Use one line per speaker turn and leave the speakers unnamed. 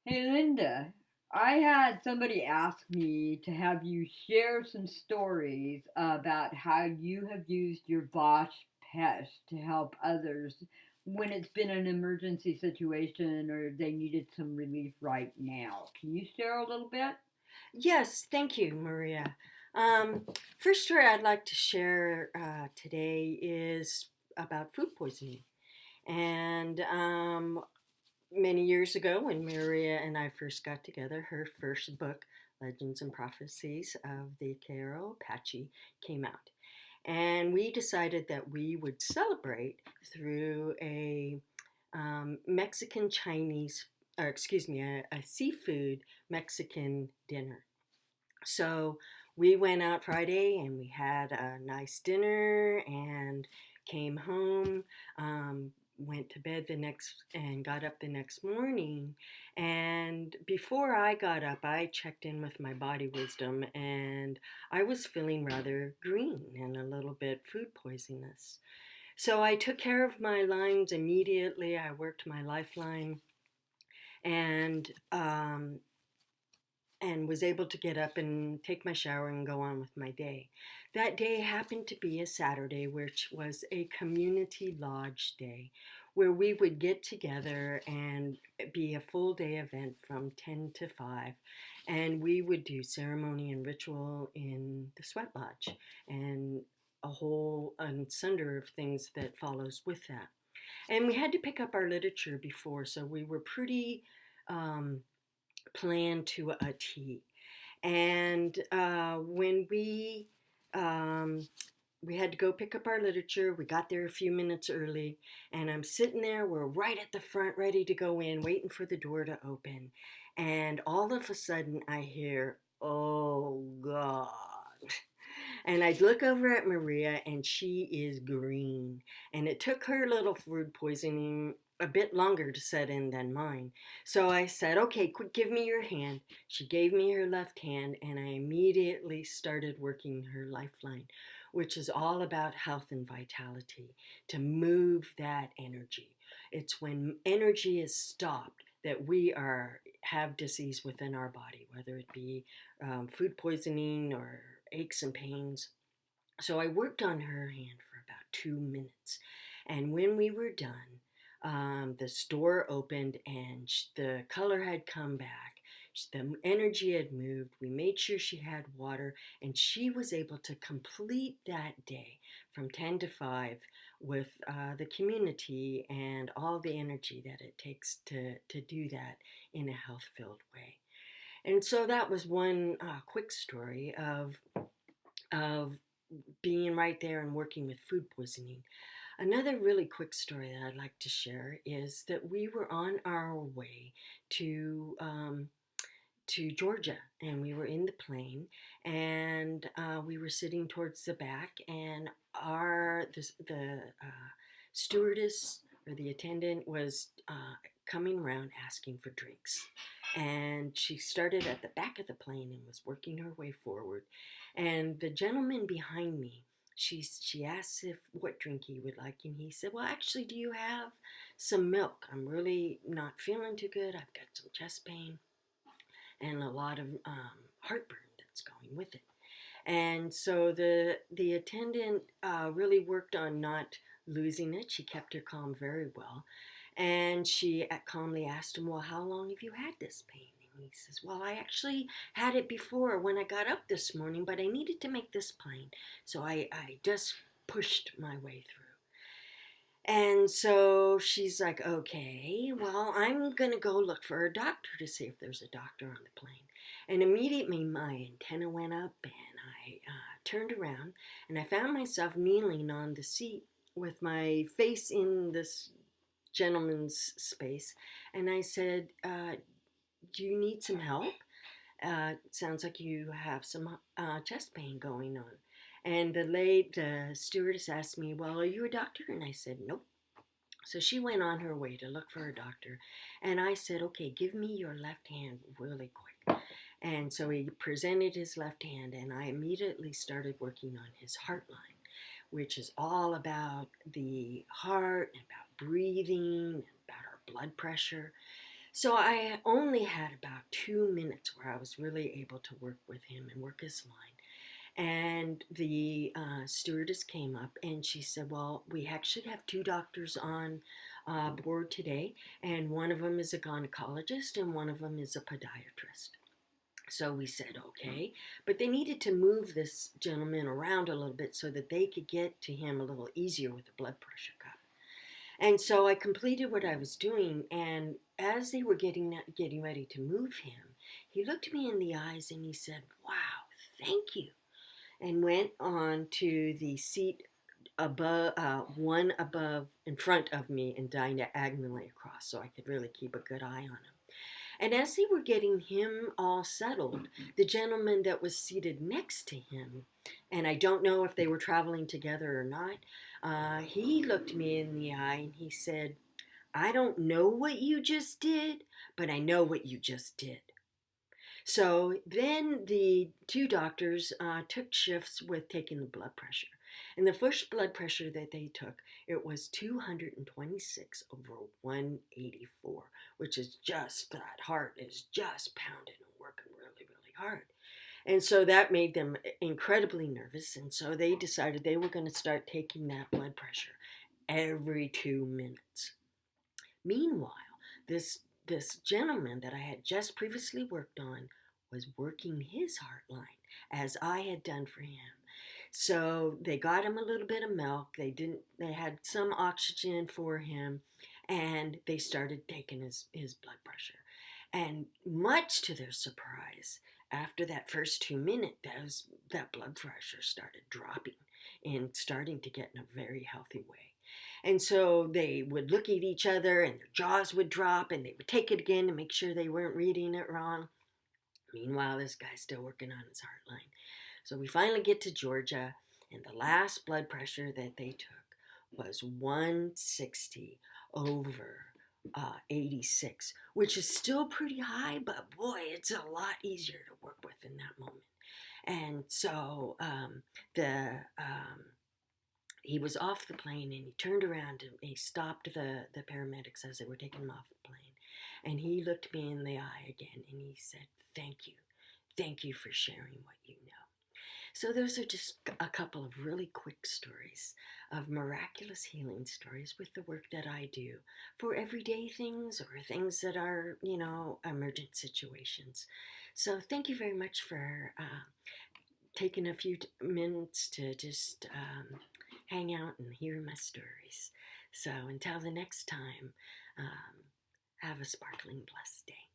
Hey Linda, I had somebody ask me to have you share some stories about how you have used your Bosch Pesh to help others when it's been an emergency situation or they needed some relief right now. Can you share a little bit?
Yes, thank you, Maria. Um, First story I'd like to share today is about food poisoning. And Many years ago, when Maria and I first got together, her first book, Legends and Prophecies of the Cairo Apache, came out. And we decided that we would celebrate through a Mexican Chinese, or excuse me, a seafood Mexican dinner. So we went out Friday and we had a nice dinner and came home. Went to bed the next and got up the next morning. And before I got up, I checked in with my body wisdom and I was feeling rather green and a little bit food poisonous. So I took care of my lines immediately. I worked my lifeline and was able to get up and take my shower and go on with my day. That day happened to be a Saturday, which was a community lodge day, where we would get together and be a full day event from 10 to 5. And we would do ceremony and ritual in the sweat lodge and a whole sunder of things that follows with that. And we had to pick up our literature before, so we were pretty um, planned to a T. And when we had to go pick up our literature. We got there a few minutes early, and I'm sitting there. We're right at the front, ready to go in, waiting for the door to open. And all of a sudden, I hear, "Oh God." And I look over at Maria, and she is green. And it took her little food poisoning a bit longer to set in than mine. So I said, "Okay, quick, give me your hand." She gave me her left hand, and I immediately started working her lifeline, which is all about health and vitality, to move that energy. It's when energy is stopped that we are have disease within our body, whether it be food poisoning or aches and pains. So I worked on her hand for about 2 minutes. And when we were done, the store opened and the color had come back. The energy had moved. We made sure she had water, and she was able to complete that day from 10 to 5 with the community and all the energy that it takes to do that in a health filled way. And so that was one quick story of being right there and working with food poisoning. Another really quick story that I'd like to share is that we were on our way to to Georgia, and we were in the plane, and we were sitting towards the back, and the stewardess or the attendant was coming around asking for drinks. And she started at the back of the plane and was working her way forward. And the gentleman behind me, she asked if what drink he would like, and he said, "Well, actually, do you have some milk? I'm really not feeling too good. I've got some chest pain and a lot of heartburn that's going with it." And so the attendant really worked on not losing it. She kept her calm very well, and she calmly asked him, "Well, how long have you had this pain?" And he says, "Well, I actually had it before when I got up this morning, but I needed to make this plane, so I just pushed my way through." And so she's like, "Okay, well, I'm going to go look for a doctor to see if there's a doctor on the plane." And immediately my antenna went up, and I turned around, and I found myself kneeling on the seat with my face in this gentleman's space. And I said, "Do you need some help? It sounds like you have some chest pain going on." And the stewardess asked me, "Well, are you a doctor?" And I said, "Nope." So she went on her way to look for a doctor. And I said, "Okay, give me your left hand really quick." And so he presented his left hand, and I immediately started working on his heart line, which is all about the heart and about breathing and about our blood pressure. So I only had about 2 minutes where I was really able to work with him and work his line. And the stewardess came up and she said, well, we actually have two doctors on board today, and one of them is a gynecologist and one of them is a podiatrist. So we said, okay, but they needed to move this gentleman around a little bit so that they could get to him a little easier with the blood pressure cuff. And so I completed what I was doing, and as they were getting ready to move him, he looked me in the eyes and he said, "Wow, thank you," and went on to the seat above, one above in front of me and diagonally across, so I could really keep a good eye on him. And as they were getting him all settled, the gentleman that was seated next to him, and I don't know if they were traveling together or not, he looked me in the eye and he said, "I don't know what you just did, but I know what you just did." So then the two doctors took shifts with taking the blood pressure. And the first blood pressure that they took, it was 226 over 184, which is just, that heart is just pounding and working really, really hard. And so that made them incredibly nervous. And so they decided they were going to start taking that blood pressure every 2 minutes. Meanwhile, this gentleman that I had just previously worked on was working his heart line as I had done for him. So they got him a little bit of milk. They had some oxygen for him, and they started taking his blood pressure. And much to their surprise, after that first 2 minutes, that blood pressure started dropping and starting to get in a very healthy way. And so they would look at each other and their jaws would drop and they would take it again to make sure they weren't reading it wrong. Meanwhile, this guy's still working on his heart line. So we finally get to Georgia, and the last blood pressure that they took was 160 over 86, which is still pretty high, but boy, it's a lot easier to work with in that moment. And so the he was off the plane and he turned around and he stopped the paramedics as they were taking him off the plane. And he looked me in the eye again and he said, "Thank you. Thank you for sharing what you know." So those are just a couple of really quick stories of miraculous healing stories with the work that I do for everyday things or things that are, emergent situations. So thank you very much for taking a few minutes to just hang out and hear my stories. So until the next time, have a sparkling blessed day.